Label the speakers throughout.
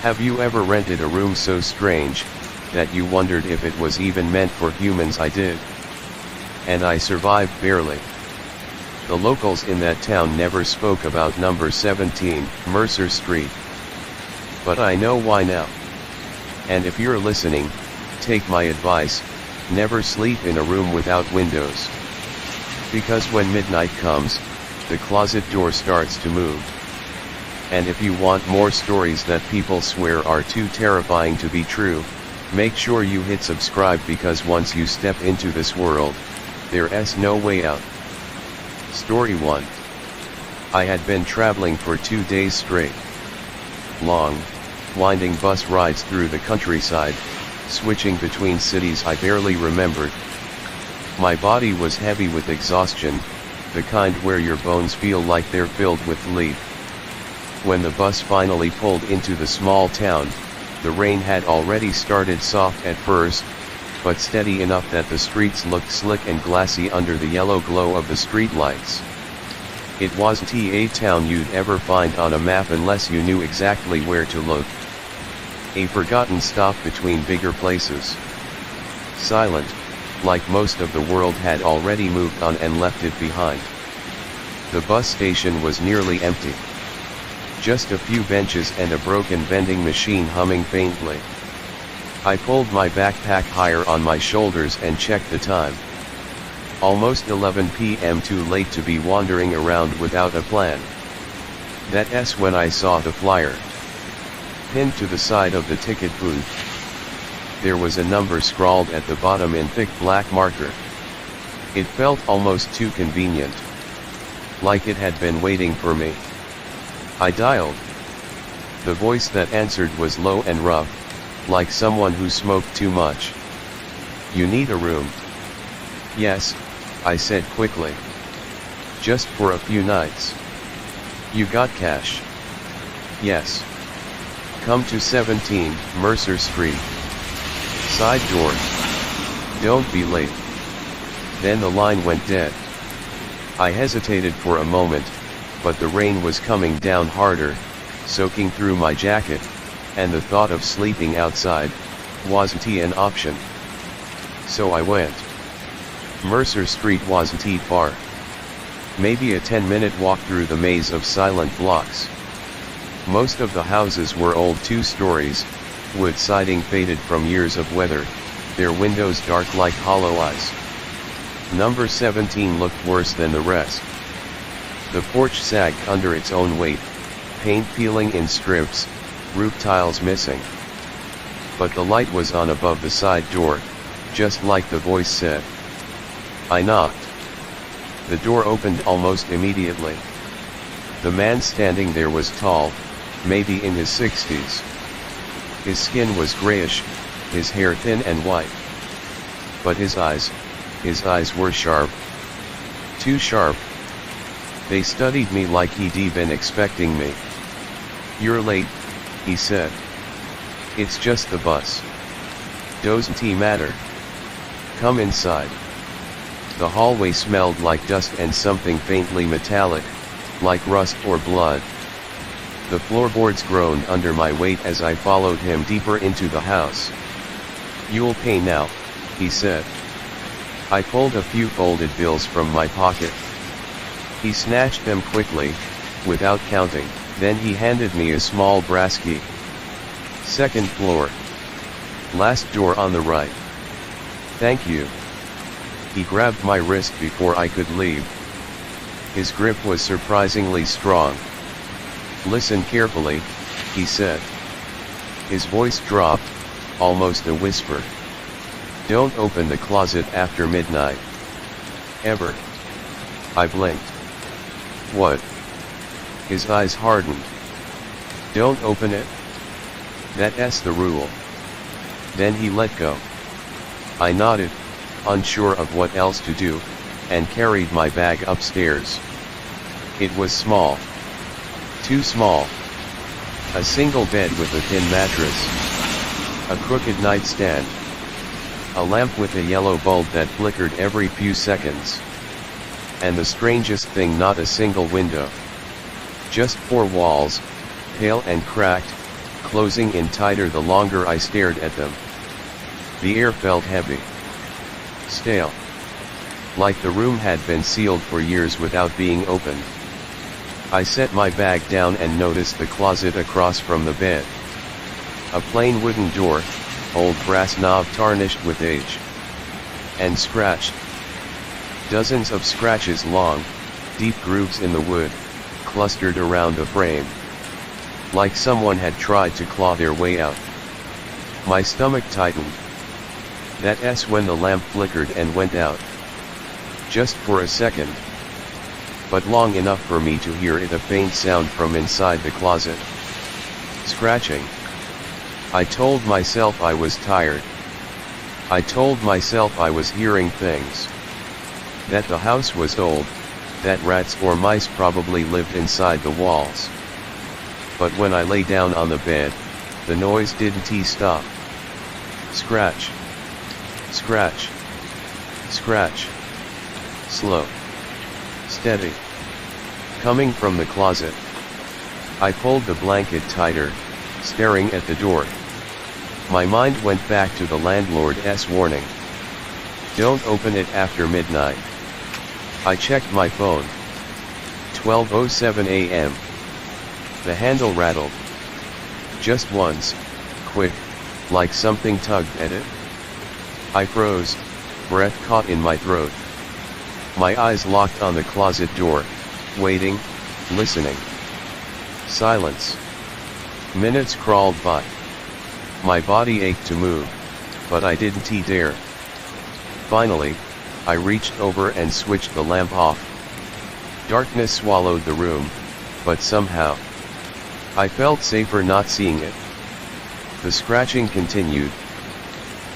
Speaker 1: Have you ever rented a room so strange, that you wondered if it was even meant for humans? I did. And I survived barely. The locals in that town never spoke about number 17, Mercer Street. But I know why now. And if you're listening, take my advice, never sleep in a room without windows. Because when midnight comes, the closet door starts to move. And if you want more stories that people swear are too terrifying to be true, make sure you hit subscribe, because once you step into this world, there's no way out. Story 1. I had been traveling for 2 days straight. Long, winding bus rides through the countryside, switching between cities I barely remembered. My body was heavy with exhaustion, the kind where your bones feel like they're filled with lead. When the bus finally pulled into the small town, the rain had already started, soft at first, but steady enough that the streets looked slick and glassy under the yellow glow of the streetlights. It wasn't a town you'd ever find on a map unless you knew exactly where to look. A forgotten stop between bigger places. Silent, like most of the world had already moved on and left it behind. The bus station was nearly empty. Just a few benches and a broken vending machine humming faintly. I pulled my backpack higher on my shoulders and checked the time. Almost 11 p.m. too late to be wandering around without a plan. That's when I saw the flyer. Pinned to the side of the ticket booth. There was a number scrawled at the bottom in thick black marker. It felt almost too convenient. Like it had been waiting for me. I dialed. The voice that answered was low and rough, like someone who smoked too much. You need a room? Yes, I said quickly. Just for a few nights. You got cash? Yes. Come to 17, Mercer Street. Side door. Don't be late. Then the line went dead. I hesitated for a moment, but the rain was coming down harder, soaking through my jacket, and the thought of sleeping outside wasn't an option. So I went. Mercer Street wasn't far. Maybe a 10-minute walk through the maze of silent blocks. Most of the houses were old 2 stories, wood siding faded from years of weather, their windows dark like hollow eyes. Number 17 looked worse than the rest. The porch sagged under its own weight, paint peeling in strips, roof tiles missing. But the light was on above the side door, just like the voice said. I knocked. The door opened almost immediately. The man standing there was tall, maybe in his 60s. His skin was grayish, his hair thin and white. But his eyes were sharp. Too sharp. They studied me like he'd been expecting me. You're late, he said. It's just the bus. Doesn't matter. Come inside. The hallway smelled like dust and something faintly metallic, like rust or blood. The floorboards groaned under my weight as I followed him deeper into the house. You'll pay now, he said. I pulled a few folded bills from my pocket. He snatched them quickly, without counting, then he handed me a small brass key. 2nd floor. Last door on the right. Thank you. He grabbed my wrist before I could leave. His grip was surprisingly strong. Listen carefully, he said. His voice dropped, almost a whisper. Don't open the closet after midnight. Ever. I blinked. What? His eyes hardened. Don't open it. That's the rule. Then he let go. I nodded, unsure of what else to do, and carried my bag upstairs. It was small. Too small. A single bed with a thin mattress. A crooked nightstand. A lamp with a yellow bulb that flickered every few seconds. And the strangest thing, not a single window. Just 4 walls, pale and cracked, closing in tighter the longer I stared at them. The air felt heavy. Stale. Like the room had been sealed for years without being opened. I set my bag down and noticed the closet across from the bed. A plain wooden door, old brass knob tarnished with age. And scratched. Dozens of scratches long, deep grooves in the wood, clustered around the frame. Like someone had tried to claw their way out. My stomach tightened. That S when the lamp flickered and went out. Just for a second. But long enough for me to hear it, a faint sound from inside the closet. Scratching. I told myself I was tired. I told myself I was hearing things. That the house was old, that rats or mice probably lived inside the walls. But when I lay down on the bed, the noise didn't stop. Scratch. Scratch. Scratch. Slow. Steady. Coming from the closet. I pulled the blanket tighter, staring at the door. My mind went back to the landlord's warning. Don't open it after midnight. I checked my phone. 12:07 a.m. The handle rattled. Just once, quick, like something tugged at it. I froze, breath caught in my throat. My eyes locked on the closet door, waiting, listening. Silence. Minutes crawled by. My body ached to move, but I didn't dare. Finally, I reached over and switched the lamp off. Darkness swallowed the room, but somehow, I felt safer not seeing it. The scratching continued.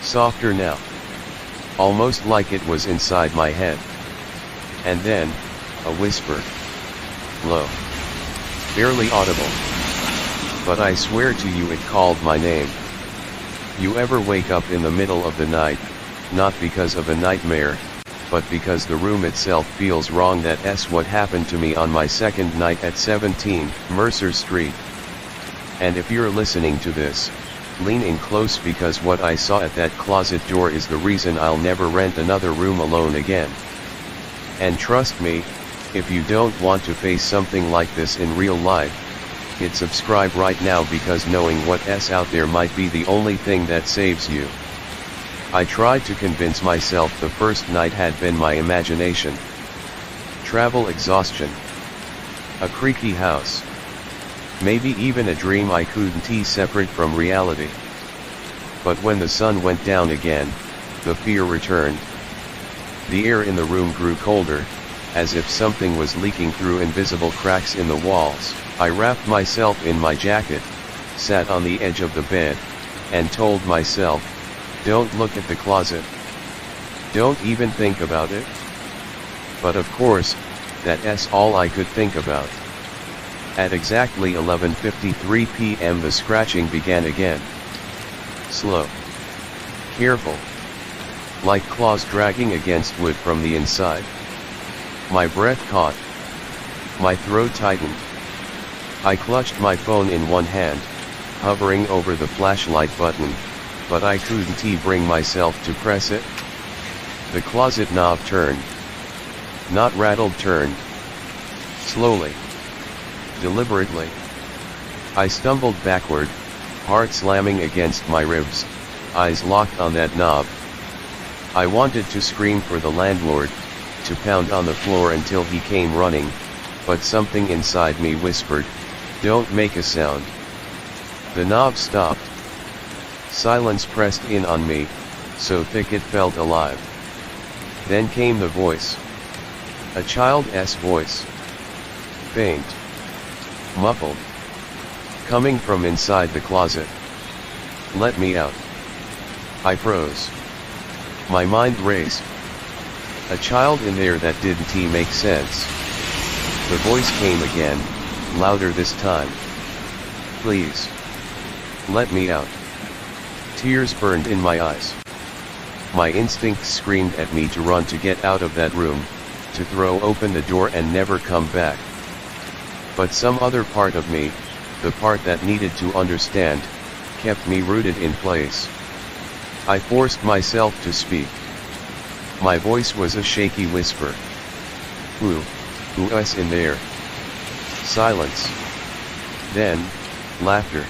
Speaker 1: Softer now. Almost like it was inside my head. And then, a whisper. Low. Barely audible. But I swear to you it called my name. You ever wake up in the middle of the night, not because of a nightmare, but because the room itself feels wrong? That's what happened to me on my second night at 17 Mercer Street. And if you're listening to this, lean in close, because what I saw at that closet door is the reason I'll never rent another room alone again. And trust me, if you don't want to face something like this in real life, hit subscribe right now, because knowing what's out there might be the only thing that saves you. I tried to convince myself the first night had been my imagination. Travel exhaustion. A creaky house. Maybe even a dream I couldn't tell separate from reality. But when the sun went down again, the fear returned. The air in the room grew colder, as if something was leaking through invisible cracks in the walls. I wrapped myself in my jacket, sat on the edge of the bed, and told myself, don't look at the closet. Don't even think about it. But of course, that's all I could think about. At exactly 11:53 p.m. the scratching began again. Slow. Careful. Like claws dragging against wood from the inside. My breath caught. My throat tightened. I clutched my phone in one hand, hovering over the flashlight button, but I couldn't bring myself to press it. The closet knob turned. Not rattled, turned. Slowly. Deliberately. I stumbled backward, heart slamming against my ribs, eyes locked on that knob. I wanted to scream for the landlord, to pound on the floor until he came running, but something inside me whispered, don't make a sound. The knob stopped. Silence pressed in on me, so thick it felt alive. Then came the voice. A child's voice. Faint. Muffled. Coming from inside the closet. Let me out. I froze. My mind raced. A child in there, that didn't make sense. The voice came again, louder this time. Please. Let me out. Tears burned in my eyes. My instincts screamed at me to run, to get out of that room, to throw open the door and never come back. But some other part of me, the part that needed to understand, kept me rooted in place. I forced myself to speak. My voice was a shaky whisper. Who us in there? Silence. Then, laughter.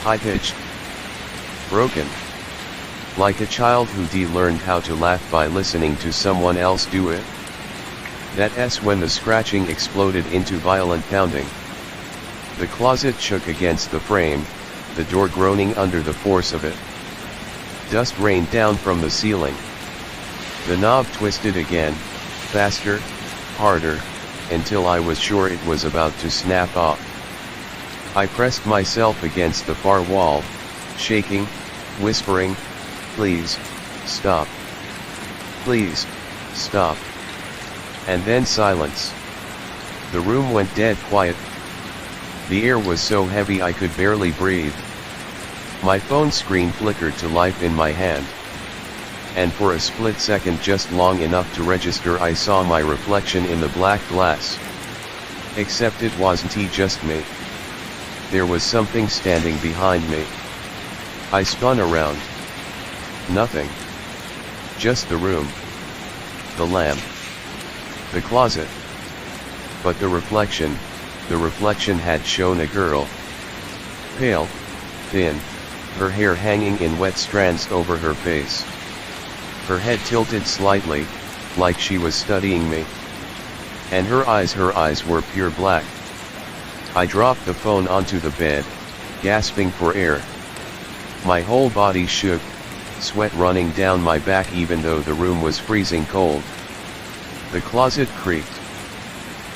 Speaker 1: High-pitched. Broken. Like a child who learned how to laugh by listening to someone else do it. That S when the scratching exploded into violent pounding. The closet shook against the frame, the door groaning under the force of it. Dust rained down from the ceiling. The knob twisted again, faster, harder, until I was sure it was about to snap off. I pressed myself against the far wall, shaking, whispering, "Please, stop. Please, stop." And then silence. The room went dead quiet. The air was so heavy I could barely breathe. My phone screen flickered to life in my hand. And for a split second, just long enough to register, I saw my reflection in the black glass. Except it wasn't just me. There was something standing behind me. I spun around. Nothing. Just the room. The lamp. The closet. But the reflection had shown a girl. Pale, thin, her hair hanging in wet strands over her face. Her head tilted slightly, like she was studying me. And her eyes were pure black. I dropped the phone onto the bed, gasping for air. My whole body shook, sweat running down my back even though the room was freezing cold. The closet creaked.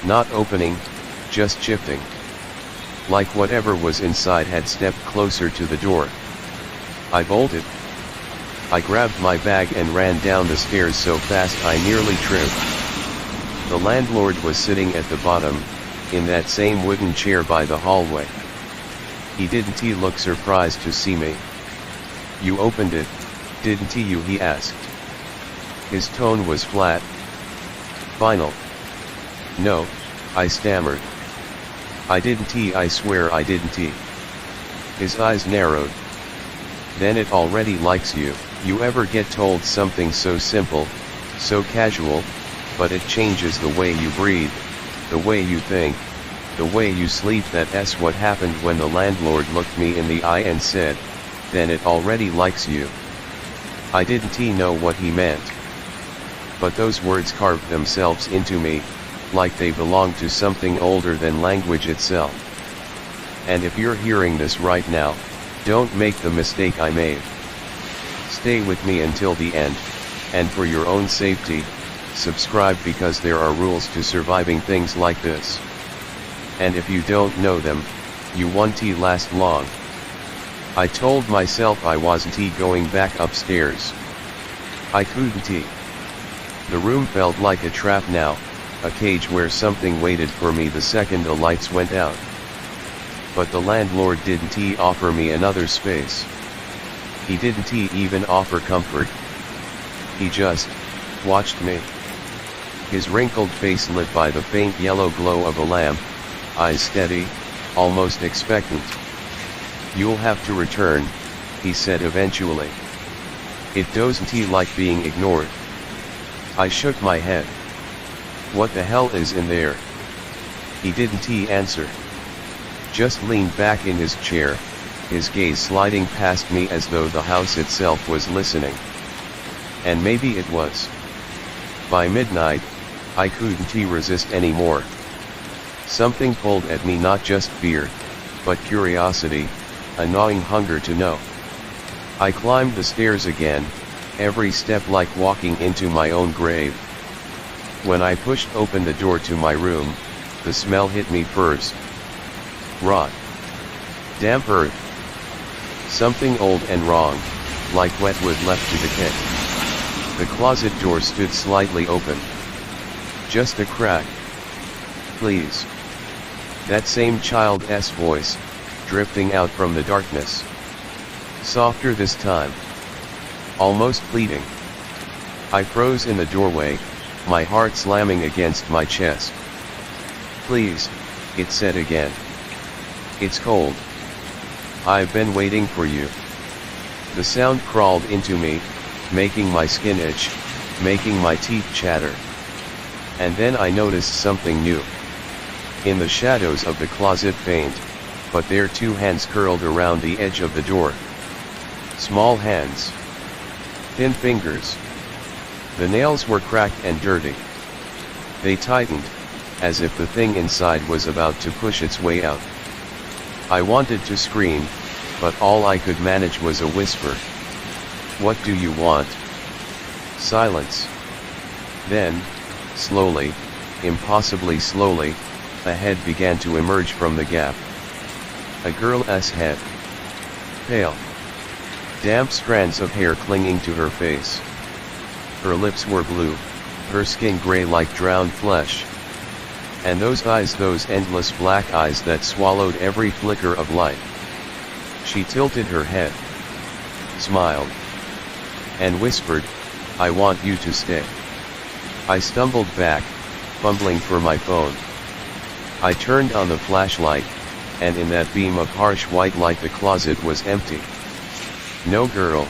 Speaker 1: Not opening, just shifting. Like whatever was inside had stepped closer to the door. I bolted. I grabbed my bag and ran down the stairs so fast I nearly tripped. The landlord was sitting at the bottom, in that same wooden chair by the hallway. He didn't look surprised to see me. "You opened it, didn't you?" he asked. His tone was flat. Final. "No," I stammered. "I didn't, I swear I didn't." His eyes narrowed. "Then it already likes you. You ever get told something so simple, so casual, but it changes the way you breathe, the way you think, the way you sleep? That's what happened when the landlord looked me in the eye and said, 'Then it already likes you.'" I didn't know what he meant. But those words carved themselves into me, like they belonged to something older than language itself. And if you're hearing this right now, don't make the mistake I made. Stay with me until the end, and for your own safety, subscribe, because there are rules to surviving things like this. And if you don't know them, you won't last long. I told myself I wasn't going back upstairs. I couldn't. The room felt like a trap now, a cage where something waited for me the second the lights went out. But the landlord didn't offer me another space. He didn't even offer comfort. He just watched me. His wrinkled face lit by the faint yellow glow of a lamp, eyes steady, almost expectant. "You'll have to return," he said eventually. "It doesn't like being ignored." I shook my head. "What the hell is in there?" He didn't answer. Just leaned back in his chair, his gaze sliding past me as though the house itself was listening. And maybe it was. By midnight, I couldn't resist anymore. Something pulled at me, not just fear, but curiosity, a gnawing hunger to know. I climbed the stairs again, every step like walking into my own grave. When I pushed open the door to my room, the smell hit me first. Rot. Damp earth. Something old and wrong, like wet wood left to decay. The closet door stood slightly open. Just a crack. "Please." That same child's voice, drifting out from the darkness. Softer this time. Almost pleading. I froze in the doorway, my heart slamming against my chest. "Please," it said again. It's cold. I've been waiting for you. The sound crawled into me, making my skin itch, making my teeth chatter. And then I noticed something new. In the shadows of the closet faint, but there 2 hands curled around the edge of the door. Small hands. Thin fingers. The nails were cracked and dirty. They tightened, as if the thing inside was about to push its way out. I wanted to scream, but all I could manage was a whisper. What do you want? Silence. Then, slowly, impossibly slowly, a head began to emerge from the gap. A girl's head. Pale. Damp strands of hair clinging to her face. Her lips were blue, her skin gray like drowned flesh. And those eyes, those endless black eyes that swallowed every flicker of light. She tilted her head, smiled, and whispered, I want you to stay. I stumbled back, fumbling for my phone. I turned on the flashlight, and in that beam of harsh white light the closet was empty. No girl.